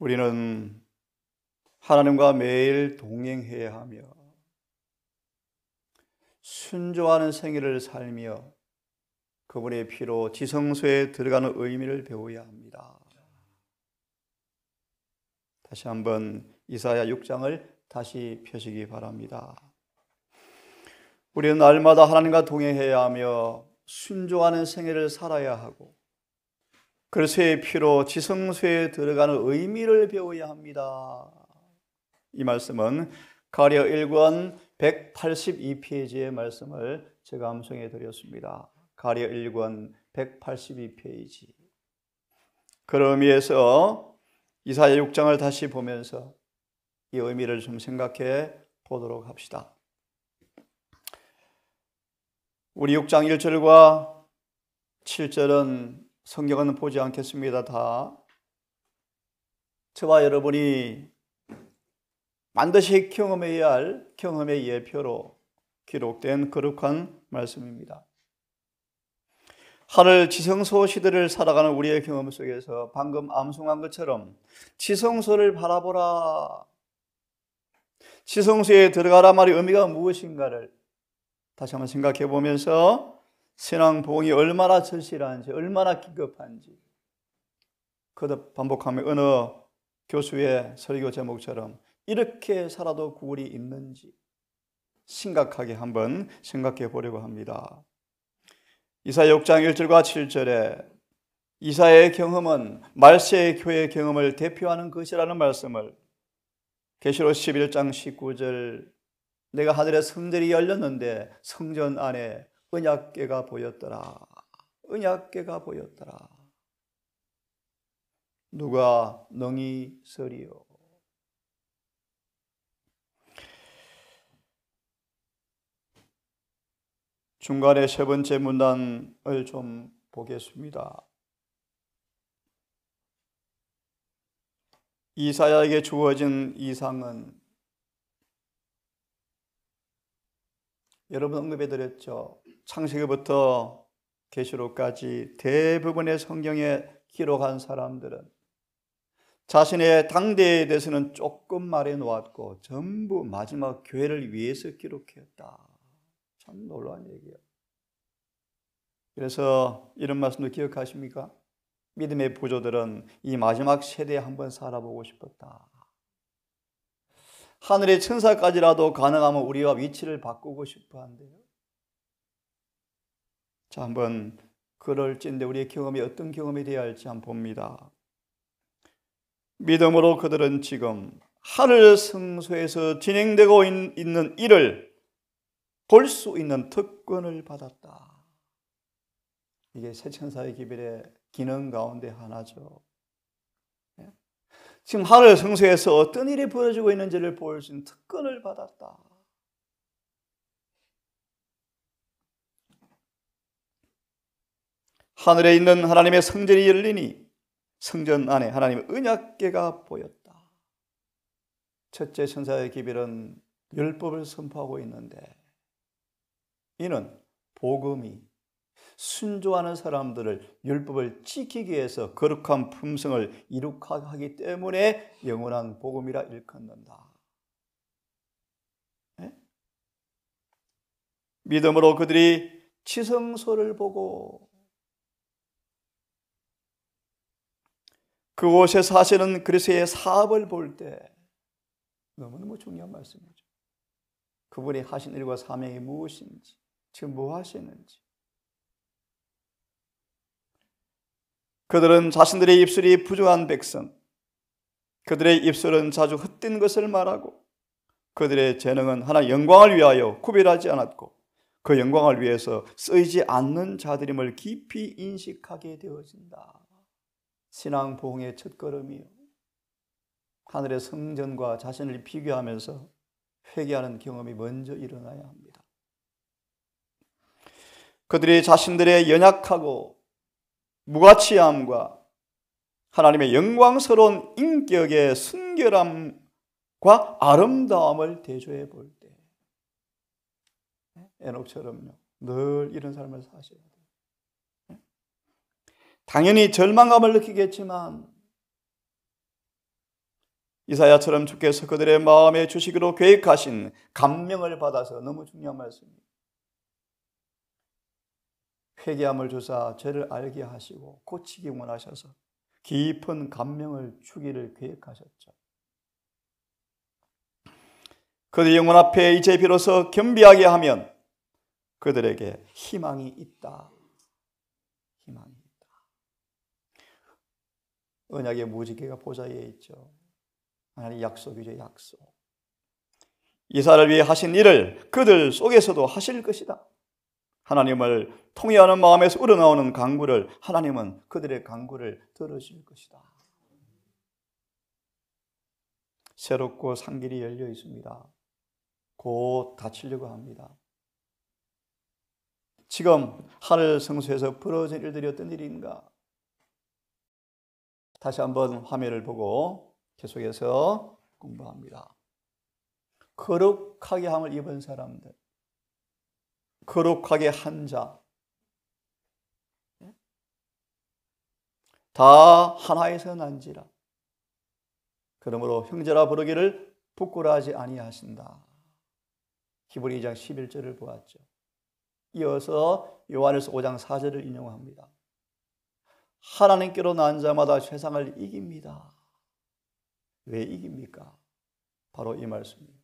우리는 하나님과 매일 동행해야 하며 순종하는 생애를 살며 그분의 피로 지성소에 들어가는 의미를 배워야 합니다. 다시 한번 이사야 6장을 다시 펴시기 바랍니다. 우리는 날마다 하나님과 동행해야 하며 순종하는 생애를 살아야 하고 그리스도의 피로 지성소에 들어가는 의미를 배워야 합니다. 이 말씀은 가랴 1권 182페이지의 말씀을 제가 암송해 드렸습니다. 가랴 1권 182페이지. 그런 의미에서 이사야 6장을 다시 보면서 이 의미를 좀 생각해 보도록 합시다. 우리 6장 1절과 7절은 성경은 보지 않겠습니다. 다 저와 여러분이 반드시 경험해야 할 경험의 예표로 기록된 거룩한 말씀입니다. 하늘 지성소 시대를 살아가는 우리의 경험 속에서 방금 암송한 것처럼 지성소를 바라보라, 지성소에 들어가라 말의 의미가 무엇인가를 다시 한번 생각해 보면서 신앙 부흥이 얼마나 절실한지, 얼마나 기급한지 거듭 반복하며 어느 교수의 설교 제목처럼 이렇게 살아도 구원이 있는지 심각하게 한번 생각해 보려고 합니다. 이사야 6장 1절과 7절에 이사야의 경험은 말세의 교회의 경험을 대표하는 것이라는 말씀을 계시록 11장 19절 내가 하늘의 성전이 열렸는데 성전 안에 언약궤가 보였더라. 언약궤가 보였더라. 누가 능히 서리요. 중간에 세 번째 문단을 좀 보겠습니다. 이사야에게 주어진 이상은 여러분 언급해 드렸죠. 창세기부터 계시록까지 대부분의 성경에 기록한 사람들은 자신의 당대에 대해서는 조금 말해 놓았고 전부 마지막 교회를 위해서 기록했다. 참 놀라운 얘기예요. 그래서 이런 말씀도 기억하십니까? 믿음의 부조들은 이 마지막 세대에 한번 살아보고 싶었다. 하늘의 천사까지라도 가능하면 우리와 위치를 바꾸고 싶어 한대요. 자, 한번 그럴진데 우리의 경험이 어떤 경험이 되어야 할지 한번 봅니다. 믿음으로 그들은 지금 하늘 성소에서 진행되고 있는 일을 볼 수 있는 특권을 받았다. 이게 새 천사의 기별의 기능 가운데 하나죠. 지금 하늘 성소에서 어떤 일이 벌어지고 있는지를 볼 수 있는 특권을 받았다. 하늘에 있는 하나님의 성전이 열리니 성전 안에 하나님의 언약궤가 보였다. 첫째 천사의 기별은 율법을 선포하고 있는데 이는 복음이 순종하는 사람들을 율법을 지키기 위해서 거룩한 품성을 이룩하게 하기 때문에 영원한 복음이라 일컫는다. 네? 믿음으로 그들이 지성소를 보고 그곳에서 하시는 그리스도의 사업을 볼 때 너무너무 중요한 말씀이죠. 그분이 하신 일과 사명이 무엇인지, 지금 뭐 하시는지. 그들은 자신들의 입술이 부정한 백성, 그들의 입술은 자주 헛된 것을 말하고 그들의 재능은 하나 영광을 위하여 구별하지 않았고 그 영광을 위해서 쓰이지 않는 자들임을 깊이 인식하게 되어진다. 신앙 부흥의 첫걸음이요. 하늘의 성전과 자신을 비교하면서 회개하는 경험이 먼저 일어나야 합니다. 그들이 자신들의 연약하고 무가치함과 하나님의 영광스러운 인격의 순결함과 아름다움을 대조해 볼 때 에녹처럼요. 늘 이런 삶을 사셔야 돼요. 당연히 절망감을 느끼겠지만 이사야처럼 주께서 그들의 마음에 주시기로 계획하신 감명을 받아서, 너무 중요한 말씀입니다. 회개함을 주사 죄를 알게 하시고 고치기 원하셔서 깊은 감명을 주기를 계획하셨죠. 그들의 영혼 앞에 이제 비로소 겸비하게 하면 그들에게 희망이 있다. 희망이 있다. 언약의 무지개가 보좌에 있죠. 하나님의 약속이죠, 약속. 이스라엘을 위해 하신 일을 그들 속에서도 하실 것이다. 하나님을 통회하는 마음에서 우러나오는 간구를 하나님은 그들의 간구를 들으실 것이다. 새롭고 산 길이 열려 있습니다. 곧 닫히려고 합니다. 지금 하늘 성소에서 벌어진 일들이 어떤 일인가? 다시 한번 화면을 보고 계속해서 공부합니다. 거룩하게 함을 입은 사람들, 거룩하게 한 자, 다 하나에서 난지라. 그러므로 형제라 부르기를 부끄러워하지 아니하신다. 히브리 2장 11절을 보았죠. 이어서 요한일서 5장 4절을 인용합니다. 하나님께로 난 자마다 세상을 이깁니다. 왜 이깁니까? 바로 이 말씀입니다.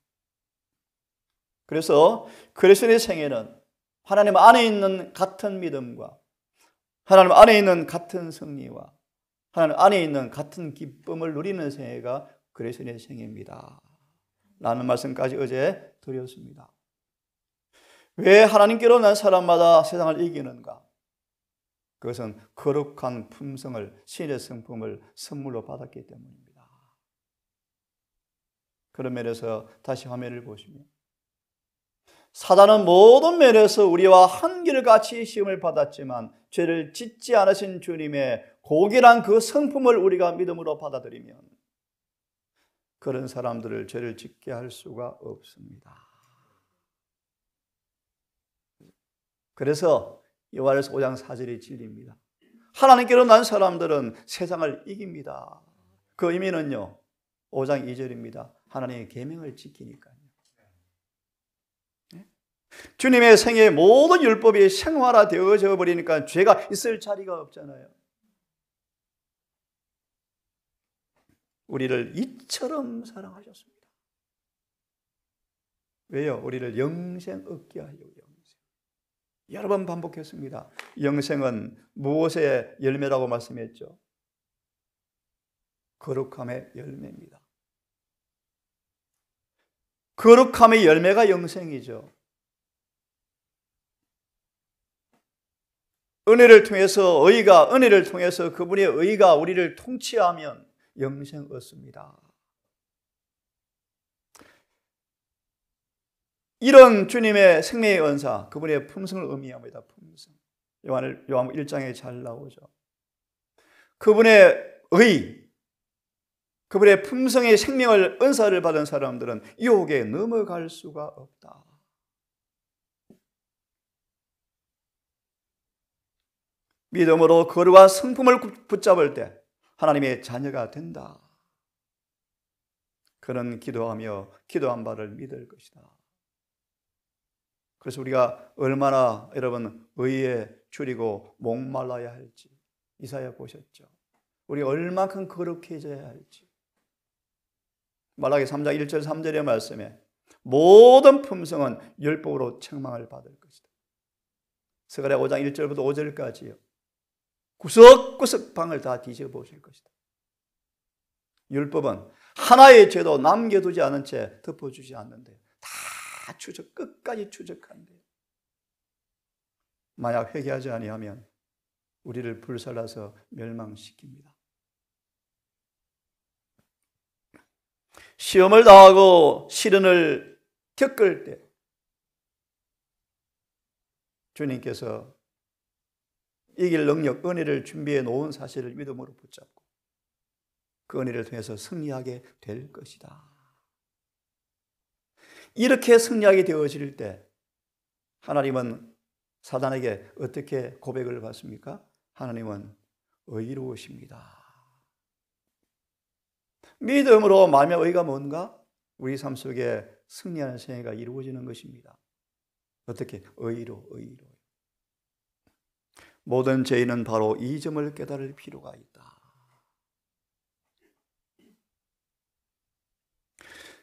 그래서 그리스도의 생애는 하나님 안에 있는 같은 믿음과 하나님 안에 있는 같은 승리와 하나님 안에 있는 같은 기쁨을 누리는 생애가 그리스도의 생애입니다. 라는 말씀까지 어제 드렸습니다. 왜 하나님께로 난 사람마다 세상을 이기는가? 그것은 거룩한 품성을, 신의 성품을 선물로 받았기 때문입니다. 그런 면에서 다시 화면을 보시면 사단은 모든 면에서 우리와 한결같이 시험을 받았지만 죄를 짓지 않으신 주님의 고결한 그 성품을 우리가 믿음으로 받아들이면 그런 사람들을 죄를 짓게 할 수가 없습니다. 그래서 요한일서 5장 4절이 진리입니다. 하나님께로 난 사람들은 세상을 이깁니다. 그 의미는요, 5장 2절입니다. 하나님의 계명을 지키니까요. 주님의 생애 모든 율법이 생활화되어져 버리니까 죄가 있을 자리가 없잖아요. 우리를 이처럼 사랑하셨습니다. 왜요? 우리를 영생 얻게 하려고. 영생. 여러 번 반복했습니다. 영생은 무엇의 열매라고 말씀했죠? 거룩함의 열매입니다. 거룩함의 열매가 영생이죠. 은혜를 통해서 은혜를 통해서 그분의 의가 우리를 통치하면 영생 얻습니다. 이런 주님의 생명의 은사, 그분의 품성을 의미합니다. 품성. 요한 1장에 잘 나오죠. 그분의 그분의 품성의 생명을 은사를 받은 사람들은 유혹에 넘어갈 수가 없다. 믿음으로 거룩한 성품을 붙잡을 때 하나님의 자녀가 된다. 그는 기도하며 기도한 바를 믿을 것이다. 그래서 우리가 얼마나 여러분 의에 줄이고 목말라야 할지 이사야 보셨죠. 우리가 얼마큼 거룩해져야 할지. 말라기 3장 1절 3절의 말씀에 모든 품성은 율법으로 책망을 받을 것이다. 스가랴 5장 1절부터 5절까지요. 구석구석 방을 다 뒤져보실 것이다. 율법은 하나의 죄도 남겨두지 않은 채 덮어주지 않는데 다 끝까지 추적한대요. 만약 회개하지 아니하면 우리를 불살라서 멸망시킵니다. 시험을 당하고 시련을 겪을 때 주님께서 이길 능력, 은혜를 준비해 놓은 사실을 믿음으로 붙잡고 그 은혜를 통해서 승리하게 될 것이다. 이렇게 승리하게 되어질 때 하나님은 사단에게 어떻게 고백을 받습니까? 하나님은 의로우십니다. 믿음으로 말하면 의가 뭔가? 우리 삶 속에 승리하는 생애가 이루어지는 것입니다. 어떻게? 의로. 모든 죄인은 바로 이 점을 깨달을 필요가 있다.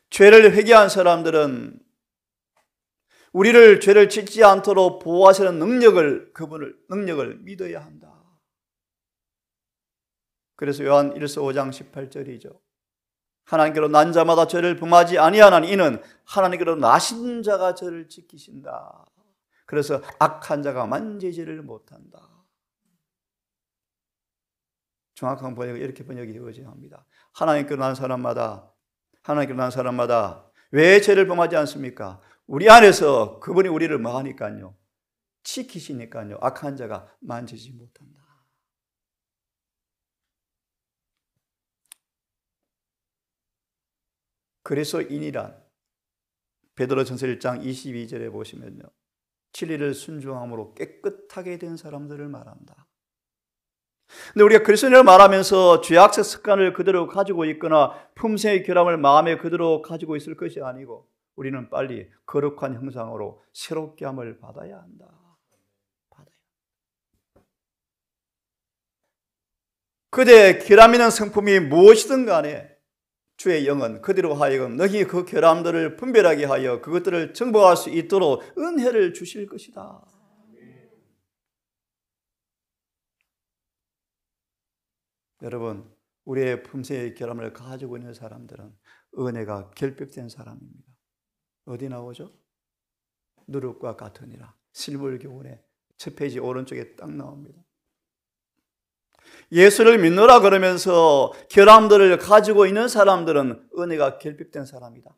죄를 회개한 사람들은 우리를 죄를 짓지 않도록 보호하시는 능력을 믿어야 한다. 그래서 요한 1서 5장 18절이죠. 하나님께로 난 자마다 죄를 범하지 아니하나니 이는 하나님께로 나신 자가 저를 지키신다. 그래서 악한 자가 만지지를 못한다. 정확한 번역은 이렇게 번역이 되어져야 합니다. 하나님께로 난 사람마다 왜 죄를 범하지 않습니까? 우리 안에서 그분이 우리를 뭐하니까요? 지키시니까요. 악한 자가 만지지 못한다. 그리스도인이란 베드로전서 1장 22절에 보시면요. 진리를 순종함으로 깨끗하게 된 사람들을 말한다. 근데 우리가 그리스도인을 말하면서 죄악적 습관을 그대로 가지고 있거나 품새의 결함을 마음에 그대로 가지고 있을 것이 아니고 우리는 빨리 거룩한 형상으로 새롭게 함을 받아야 한다. 그대의 결함 있는 성품이 무엇이든 간에 주의 영은 그대로 하여금 너희 그 결함들을 분별하게 하여 그것들을 정복할 수 있도록 은혜를 주실 것이다. 여러분, 우리의 품새의 결함을 가지고 있는 사람들은 은혜가 결핍된 사람입니다. 어디 나오죠? 누룩과 같으니라. 실물교훈의 첫 페이지 오른쪽에 딱 나옵니다. 예수를 믿노라 그러면서 결함들을 가지고 있는 사람들은 은혜가 결핍된 사람이다.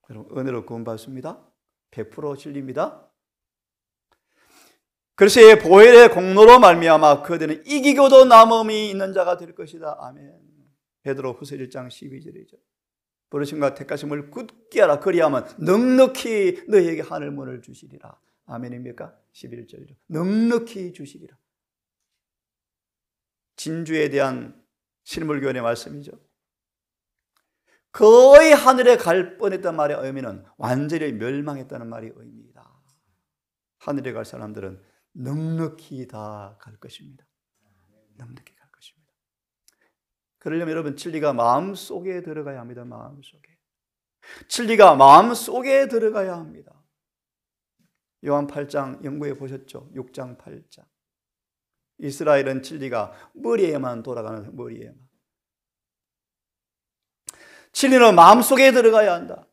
여러분, 은혜로 구원받습니다. 100% 진리입니다. 그래서 이 보혈의 공로로 말미암아 그들은 이기고도 남음이 있는 자가 될 것이다. 아멘. 베드로후서 1장 12절이죠. 부르심과 택하심을 굳게 하라. 그리하면 넉넉히 너희에게 하늘 문을 주시리라. 아멘입니까? 11절이죠. 넉넉히 주시리라. 진주에 대한 실물교훈의 말씀이죠. 거의 하늘에 갈 뻔했단 말의 의미는 완전히 멸망했다는 말이 의미입니다. 하늘에 갈 사람들은 넉넉히 다 갈 것입니다. 넉넉히 갈 것입니다. 그러려면 여러분 진리가 마음속에 들어가야 합니다. 마음속에. 진리가 마음속에 들어가야 합니다. 요한 8장 연구해 보셨죠? 6장 8장. 이스라엘은 진리가 머리에만 돌아가는 머리에만. 진리는 마음속에 들어가야 한다.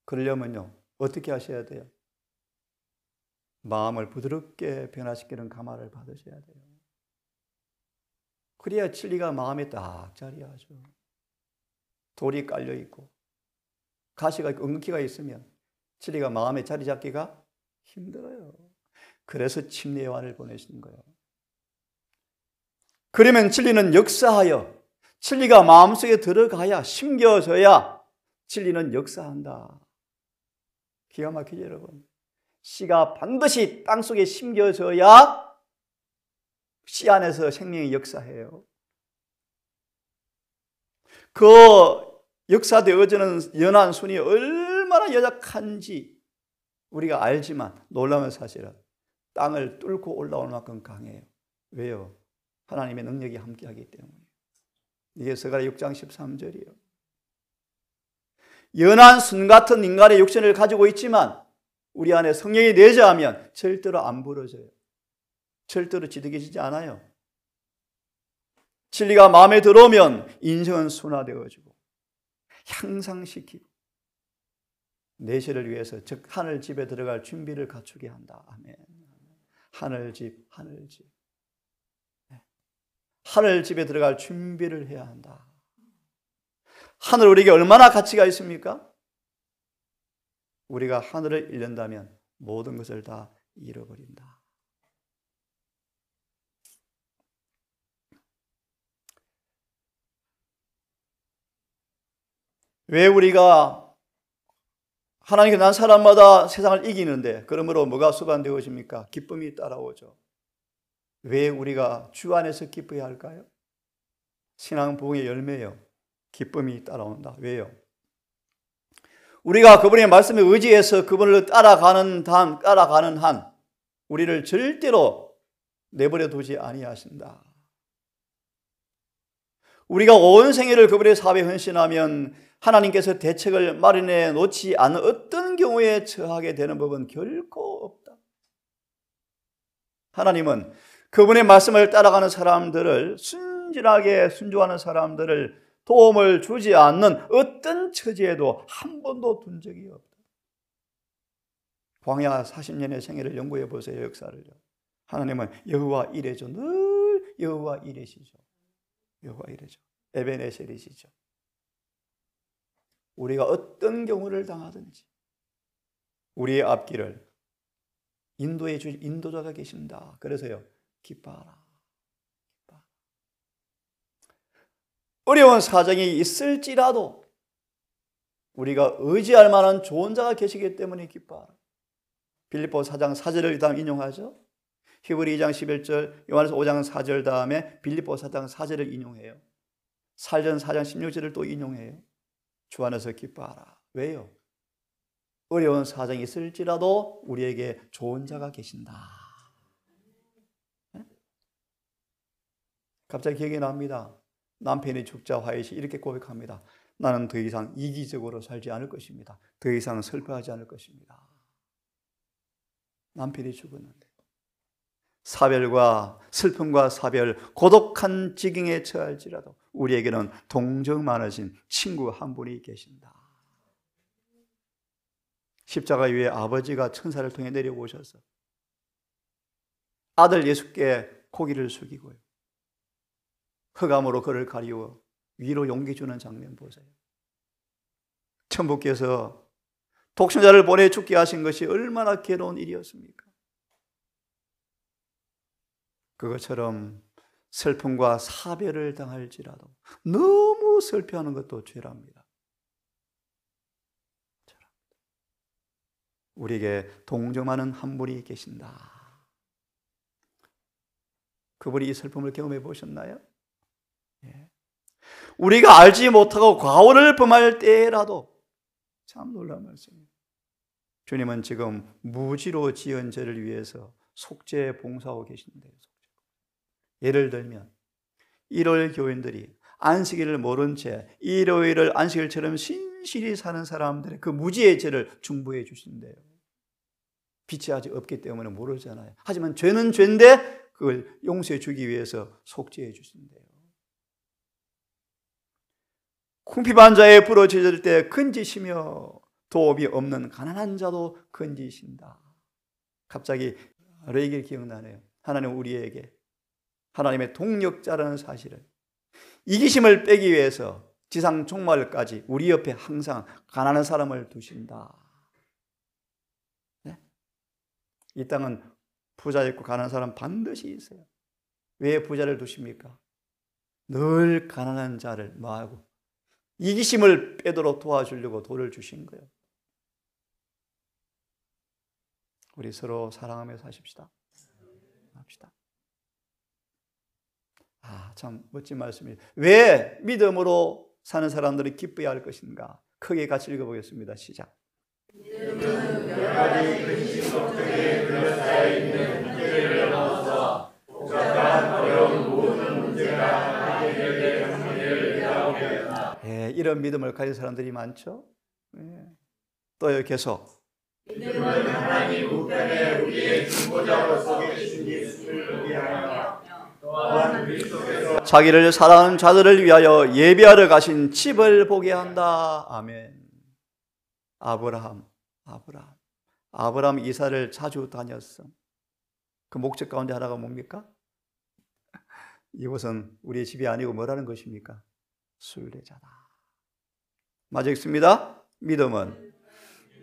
그러려면요. 어떻게 하셔야 돼요? 마음을 부드럽게 변화시키는 감화를 받으셔야 돼요. 그래야 진리가 마음에 딱 자리하죠. 돌이 깔려 있고 가시가 있고 엉키가 있으면 진리가 마음에 자리 잡기가 힘들어요. 그래서 침례 요한을 보내신 거예요. 그러면 진리는 역사하여 진리가 마음속에 들어가야 심겨져야 진리는 역사한다. 기가 막히죠, 여러분. 씨가 반드시 땅속에 심겨져야 씨 안에서 생명이 역사해요. 그 역사되어지는 연한 순이 얼마나 연약한지 우리가 알지만 놀라운 사실은 땅을 뚫고 올라올 만큼 강해요. 왜요? 하나님의 능력이 함께하기 때문에. 이게 스가랴 6장 13절이에요. 연한 순 같은 인간의 육신을 가지고 있지만 우리 안에 성령이 내재하면 절대로 안 부러져요. 절대로 지득해지지 않아요. 진리가 마음에 들어오면 인생은 순화되어지고 향상시키고 내세를 위해서 즉 하늘집에 들어갈 준비를 갖추게 한다. 아멘. 하늘집. 하늘집에 들어갈 준비를 해야 한다. 하늘 우리에게 얼마나 가치가 있습니까? 우리가 하늘을 잃는다면 모든 것을 다 잃어버린다. 왜 우리가 하나님께 난 사람마다 세상을 이기는데 그러므로 뭐가 수반되어집니까? 기쁨이 따라오죠. 왜 우리가 주 안에서 기뻐야 할까요? 신앙 부흥의 열매요. 기쁨이 따라온다. 왜요? 우리가 그분의 말씀에 의지해서 그분을 따라가는 한 우리를 절대로 내버려 두지 아니하신다. 우리가 온 생애를 그분의 사업에 헌신하면 하나님께서 대책을 마련해 놓지 않은 어떤 경우에 처하게 되는 법은 결코 없다. 하나님은 그분의 말씀을 따라가는 사람들을, 순진하게 순종하는 사람들을 도움을 주지 않는 어떤 처지에도 한 번도 둔 적이 없다. 광야 40년의 생애를 연구해 보세요. 역사를요. 하나님은 여호와 이레죠. 늘 여호와 이레시죠. 여호와 이레죠. 에베네셀이시죠. 우리가 어떤 경우를 당하든지 우리의 앞길을 인도해 주실 인도자가 계신다. 그래서요, 기뻐하라. 어려운 사정이 있을지라도 우리가 의지할 만한 좋은 자가 계시기 때문에 기뻐하라. 빌립보 4장 4절을 다음 인용하죠. 히브리 2장 11절, 요한에서 5장 4절 다음에 빌립보 4장 4절을 인용해요. 살전 4장 16절을 또 인용해요. 주 안에서 기뻐하라. 왜요? 어려운 사정이 있을지라도 우리에게 좋은 자가 계신다. 갑자기 기억이 납니다. 남편이 죽자 화이시 이렇게 고백합니다. 나는 더 이상 이기적으로 살지 않을 것입니다. 더 이상 슬퍼하지 않을 것입니다. 남편이 죽었는데 사별과 슬픔과 사별, 고독한 지경에 처할지라도 우리에게는 동정 많으신 친구 한 분이 계신다. 십자가 위에 아버지가 천사를 통해 내려오셔서 아들 예수께 고개를 숙이고요, 흑암으로 그를 가리워 위로 용기 주는 장면 보세요. 천부께서 독생자를 보내 죽게 하신 것이 얼마나 괴로운 일이었습니까? 그것처럼 슬픔과 사별을 당할지라도 너무 슬퍼하는 것도 죄랍니다. 우리에게 동정하는 한 분이 계신다. 그분이 이 슬픔을 경험해 보셨나요? 예. 우리가 알지 못하고 과오를 범할 때라도 참 놀라운 말씀이에요. 주님은 지금 무지로 지은 죄를 위해서 속죄 봉사하고 계신데요. 예를 들면 일요일 교인들이 안식일을 모른 채 일요일을 안식일처럼 신실히 사는 사람들의 그 무지의 죄를 중보해 주신대요. 빛이 아직 없기 때문에 모르잖아요. 하지만 죄는 죄인데 그걸 용서해 주기 위해서 속죄해 주신대요. 궁핍한 자에 부러질 때 건지시며 도움이 없는 가난한 자도 건지신다. 갑자기 레이길 기억나네요. 하나님 우리에게 하나님의 동력자라는 사실을, 이기심을 빼기 위해서 지상 종말까지 우리 옆에 항상 가난한 사람을 두신다. 네? 이 땅은 부자 있고 가난한 사람 반드시 있어요. 왜 부자를 두십니까? 늘 가난한 자를 뭐하고 이기심을 빼도록 도와주려고 돌을 주신 거예요. 우리 서로 사랑하며 사십시다. 합시다. 참 멋진 말씀이에요. 왜 믿음으로 사는 사람들이 기뻐해야 할 것인가? 크게 같이 읽어보겠습니다. 시작. 믿음은 여러 가지 근심 걱정에 둘러싸여 있는 문제를 넘어서 복잡한 어려운 모든 문제가 해결될 장면을 내다보게 된다. 이런 믿음을 가진 사람들이 많죠. 또요, 계속. 믿음은 하나님 우편에 우리의 중보자로서 계신 예수를 위하여 또한 그리스도께서 자기를 사랑하는 자들을 위하여 예비하러 가신 집을 보게 한다. 아멘. 아브라함 이사를 자주 다녔어. 그 목적 가운데 하나가 뭡니까? 이곳은 우리의 집이 아니고 뭐라는 것입니까? 순례자다. 맞아 있습니다. 믿음은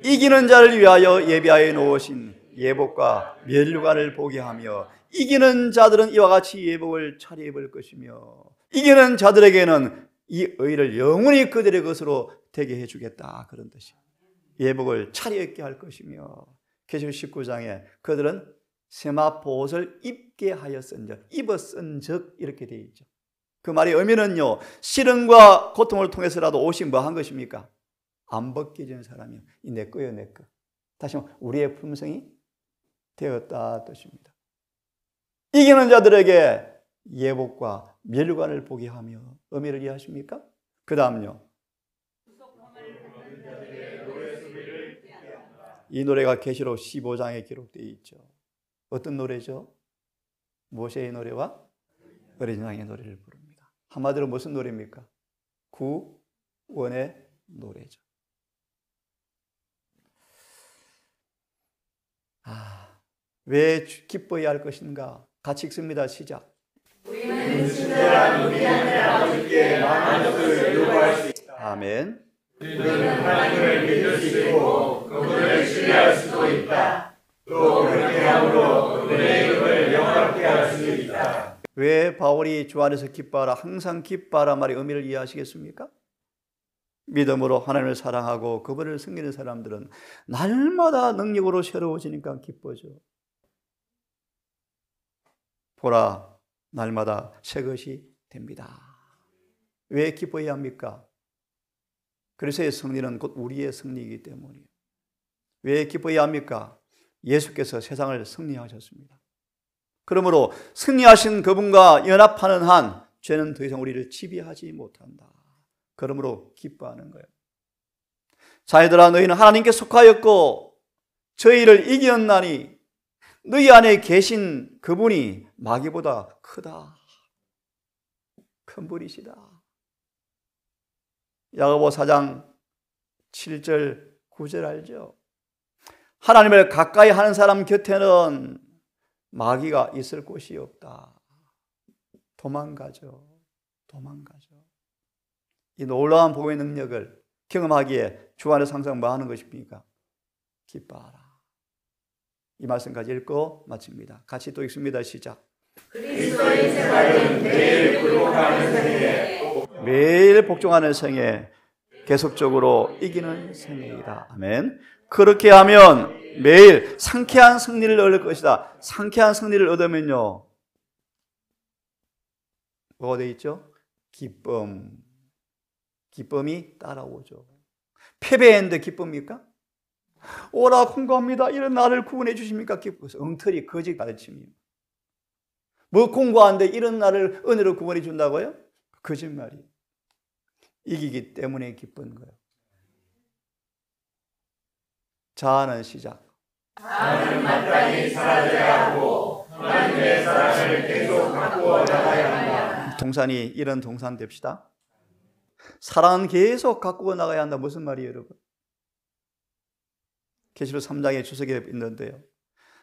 이기는 자를 위하여 예비하여 놓으신 예복과 면류관을 보게 하며, 이기는 자들은 이와 같이 예복을 차려입을 것이며 이기는 자들에게는 이 의를 영원히 그들의 것으로 되게 해주겠다. 그런 뜻이에요. 예복을 차려입게 할 것이며, 계시록 19장에 그들은 세마포 옷을 입게 하였은즉, 입었은즉 이렇게 되어 있죠. 그 말의 의미는요, 시련과 고통을 통해서라도 옷이 뭐 한 것입니까? 안 벗겨지는 사람이요. 이 내 거요, 내 거. 다시 한번 우리의 품성이 되었다 뜻입니다. 이기는 자들에게 예복과 멸관을 보게 하며 의미를 이해하십니까? 그 다음요. 이 노래가 계시록 15장에 기록되어 있죠. 어떤 노래죠? 모세의 노래와 어린 양의 노래를 부릅니다. 한마디로 무슨 노래입니까? 구원의 노래죠. 왜 기뻐해야 할 것인가? 같이 읽습니다. 시작. 우리는 친절한 우리 하늘 아버지께 만족을 요구할 수 있다. 아멘. 우리는 하나님을 믿을 수 있고 그분을 신뢰할 수도 있다. 또 그렇게 함으로 그분의 이름을 영화롭게 할 수 있다. 왜 바울이 주 안에서 기뻐하라, 항상 기뻐하라 말의 의미를 이해하시겠습니까? 믿음으로 하나님을 사랑하고 그분을 섬기는 사람들은 날마다 능력으로 새로워지니까 기뻐져. 보라, 날마다 새 것이 됩니다. 왜 기뻐해야 합니까? 그리스도의 승리는 곧 우리의 승리이기 때문이에요. 왜 기뻐해야 합니까? 예수께서 세상을 승리하셨습니다. 그러므로 승리하신 그분과 연합하는 한 죄는 더 이상 우리를 지배하지 못한다. 그러므로 기뻐하는 거예요. 자녀들아, 너희는 하나님께 속하였고 저희를 이겼나니 너희 안에 계신 그분이 마귀보다 크다. 큰 분이시다. 야고보 4장 7절 9절 알죠? 하나님을 가까이 하는 사람 곁에는 마귀가 있을 곳이 없다. 도망가죠. 이 놀라운 복음의 능력을 경험하기에 주 안에서 항상 뭐 하는 것입니까? 기뻐하라. 이 말씀까지 읽고 마칩니다. 같이 또 읽습니다. 시작. 그리스도의 생활은 매일 복종하는 생애, 계속적으로 이기는 생애이다. 아멘. 그렇게 하면 매일 상쾌한 승리를 얻을 것이다. 상쾌한 승리를 얻으면요, 뭐가 되어 있죠? 기쁨이 따라오죠. 패배했는데 기쁩니까? 오라 공고합니다. 이런 나를 구원해 주십니까? 기뻐서 엉터리 거짓 가르침이에요. 뭐 공고한데 이런 나를 은혜로 구원해 준다고요? 거짓말이에요. 이기기 때문에 기쁜 거예요. 자아는 시작. 나는 마땅히 사라져야 하고 하나님의 사랑을 계속 갖고 나가야 한다. 동산이 이런 동산 됩시다. 사랑은 계속 갖고 나가야 한다. 무슨 말이에요, 여러분? 계시록 3장에 주석에 있는데요.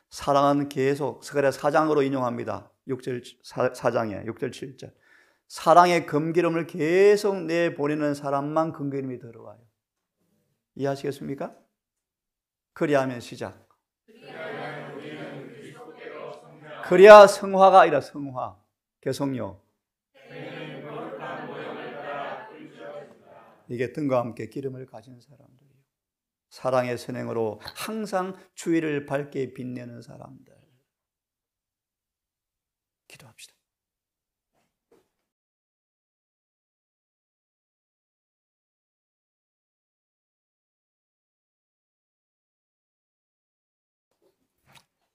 사랑은 계속, 스가랴 4장으로 인용합니다. 4장에 6절 7절. 사랑의 금기름을 계속 내보내는 사람만 금기름이 들어와요. 이해하시겠습니까? 그리하면 시작. 그리야 성화가 아니라 성화. 개성요. 이게 등과 함께 기름을 가진 사람들이에요. 사랑의 선행으로 항상 주위를 밝게 빛내는 사람들. 기도합시다.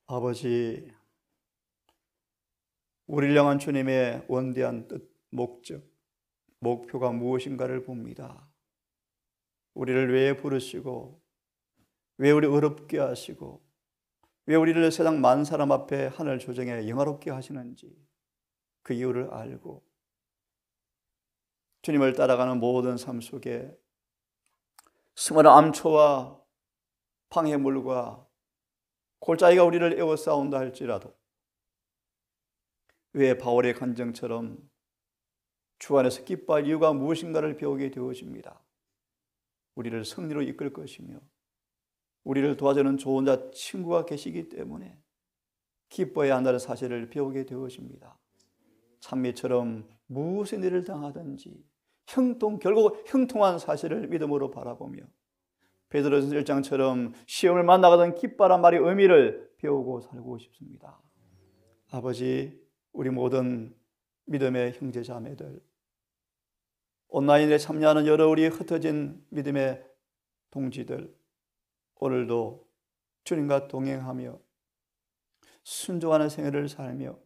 아버지, 우리를 향한 주님의 원대한 뜻, 목적, 목표가 무엇인가를 봅니다. 우리를 왜 부르시고, 왜 우리 어렵게 하시고, 왜 우리를 세상 많은 사람 앞에 하늘 조정에 영화롭게 하시는지 그 이유를 알고 주님을 따라가는 모든 삶 속에 수많은 암초와 방해물과 골짜기가 우리를 에워싸운다 할지라도 왜 바울의 간증처럼 주 안에서 기뻐할 이유가 무엇인가를 배우게 되어집니다. 우리를 승리로 이끌 것이며 우리를 도와주는 좋은 자 친구가 계시기 때문에 기뻐해야 한다는 사실을 배우게 되어집니다. 찬미처럼 무슨 일을 당하든지 결국 형통한 사실을 믿음으로 바라보며 베드로전서 1장처럼 시험을 만나거든 기뻐하란 말의 의미를 배우고 살고 싶습니다. 아버지, 우리 모든 믿음의 형제 자매들, 온라인에 참여하는 여러 우리 흩어진 믿음의 동지들, 오늘도 주님과 동행하며 순종하는 생애를 살며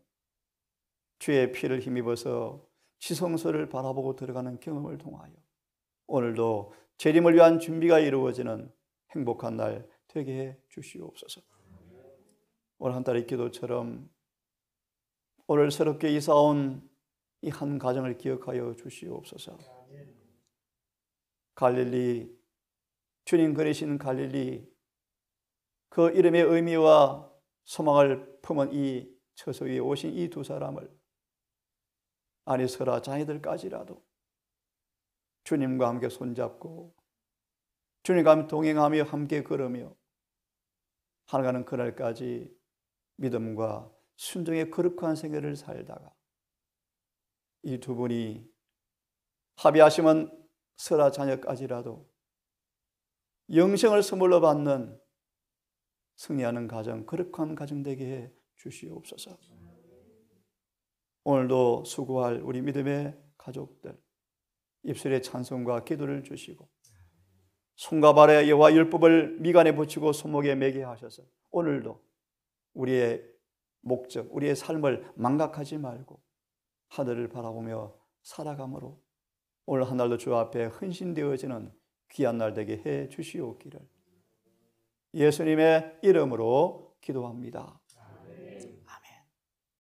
주의 피를 힘입어서 지성소를 바라보고 들어가는 경험을 통하여 오늘도 재림을 위한 준비가 이루어지는 행복한 날 되게 해 주시옵소서. 오늘 한 달의 기도처럼 오늘 새롭게 이사온 이 한 가정을 기억하여 주시옵소서. 갈릴리, 주님 그리신 갈릴리, 그 이름의 의미와 소망을 품은 이 처소 위에 오신 이 두 사람을 아니 설아 자녀들까지라도 주님과 함께 손잡고 주님과 함께 동행하며 함께 걸으며 하나가는 그날까지 믿음과 순종의 거룩한 생애를 살다가 이 두 분이 합의하시면 설아 자녀까지라도 영생을 선물로 받는 승리하는 가정, 거룩한 가정 되게 해 주시옵소서. 오늘도 수고할 우리 믿음의 가족들 입술에 찬송과 기도를 주시고 손과 발에 여호와 율법을 미간에 붙이고 손목에 매게 하셔서 오늘도 우리의 목적, 우리의 삶을 망각하지 말고 하늘을 바라보며 살아감으로 오늘 한 날도 주 앞에 헌신되어지는 귀한 날 되게 해 주시옵기를 예수님의 이름으로 기도합니다.